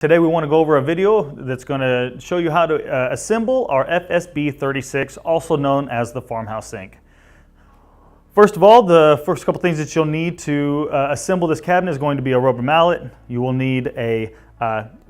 Today we want to go over a video that's going to show you how to assemble our FSB 36, also known as the farmhouse sink. First of all, the first couple things that you'll need to assemble this cabinet is going to be a rubber mallet. You will need a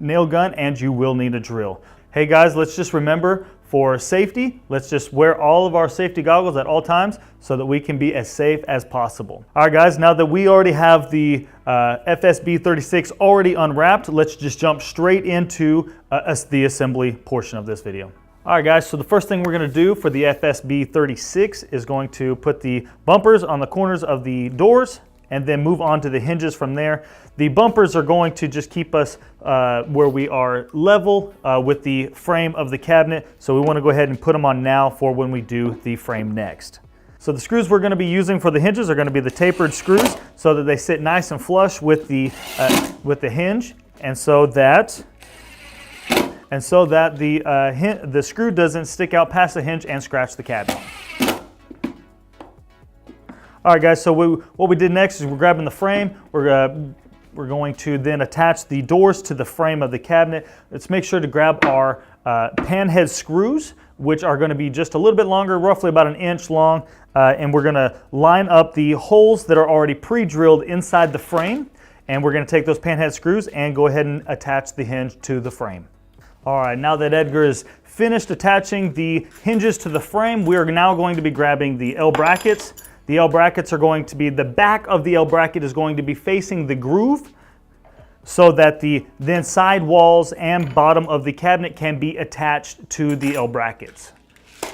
nail gun, and you will need a drill. Hey guys, let's just remember, for safety, let's just wear all of our safety goggles at all times so that we can be as safe as possible. All right guys, now that we already have the FSB 36 already unwrapped, let's just jump straight into the assembly portion of this video. All right guys, so the first thing we're going to do for the FSB 36 is going to put the bumpers on the corners of the doors and then move on to the hinges from there. The bumpers are going to just keep us where we are level with the frame of the cabinet, so we want to go ahead and put them on now for when we do the frame next. So the screws we're going to be using for the hinges are going to be the tapered screws so that they sit nice and flush with the hinge, and so that the screw doesn't stick out past the hinge and scratch the cabinet. All right guys, so what we did next is we're grabbing the frame. We're going to then attach the doors to the frame of the cabinet. Let's make sure to grab our pan head screws, which are going to be just a little bit longer, roughly about 1 inch long, and we're going to line up the holes that are already pre-drilled inside the frame, and we're going to take those pan head screws and go ahead and attach the hinge to the frame. All right, now that Edgar is finished attaching the hinges to the frame, we are now going to be grabbing the L brackets. The L brackets are going to be, the back of the L bracket is going to be facing the groove so that the then side walls and bottom of the cabinet can be attached to the L brackets.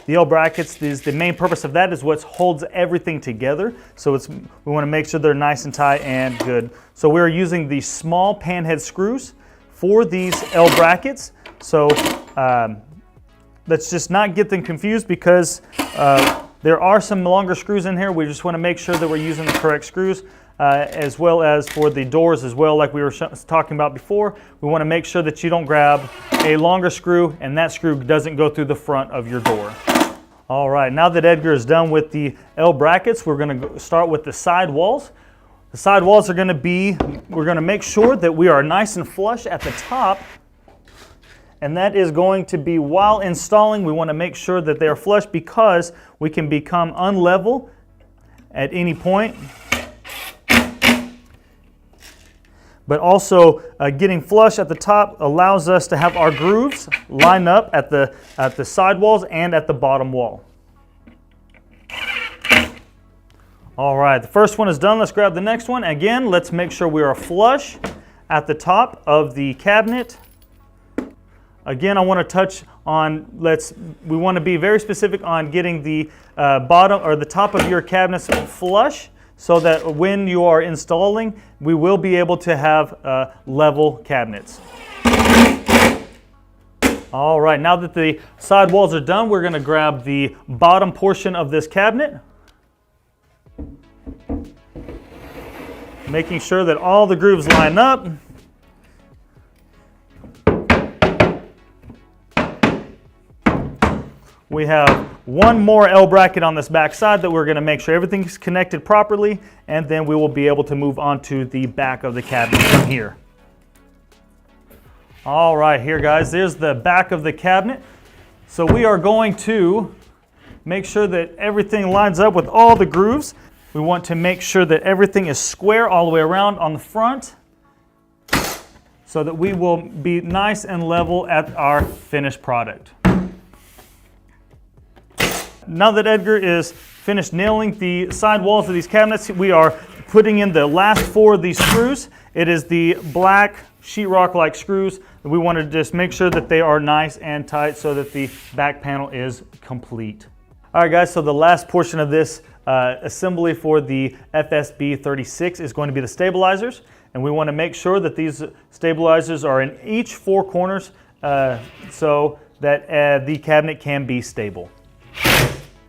The L brackets, the main purpose of that is what holds everything together. So we want to make sure they're nice and tight and good. So we're using the small pan head screws for these L brackets. So let's just not get them confused, because there are some longer screws in here. We just want to make sure that we're using the correct screws, as well as for the doors as well, like we were talking about before. We want to make sure that you don't grab a longer screw and that screw doesn't go through the front of your door. All right, now that Edgar is done with the L brackets, we're going to start with the side walls. The side walls are going to be, we're going to make sure that we are nice and flush at the top. And that is going to be, while installing, we want to make sure that they are flush, because we can become unlevel at any point. But also getting flush at the top allows us to have our grooves line up at the side walls and at the bottom wall. All right, the first one is done. Let's grab the next one. Again, let's make sure we are flush at the top of the cabinet. Again, I want to touch on, we want to be very specific on getting the bottom or the top of your cabinets flush, so that when you are installing, we will be able to have level cabinets. All right, now that the side walls are done, we're going to grab the bottom portion of this cabinet, making sure that all the grooves line up. We have one more L bracket on this back side that we're going to make sure everything's connected properly, and then we will be able to move on to the back of the cabinet from here. All right, here guys, there's the back of the cabinet. So we are going to make sure that everything lines up with all the grooves. We want to make sure that everything is square all the way around on the front, so that we will be nice and level at our finished product. Now that Edgar is finished nailing the side walls of these cabinets, we are putting in the last 4 of these screws. It is the black sheetrock-like screws. We want to just make sure that they are nice and tight so that the back panel is complete. All right guys, so the last portion of this assembly for the FSB 36 is going to be the stabilizers. And we want to make sure that these stabilizers are in each 4 corners so that the cabinet can be stable.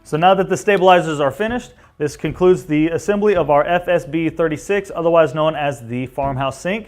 So now that the stabilizers are finished, this concludes the assembly of our FSB 36, otherwise known as the farmhouse sink.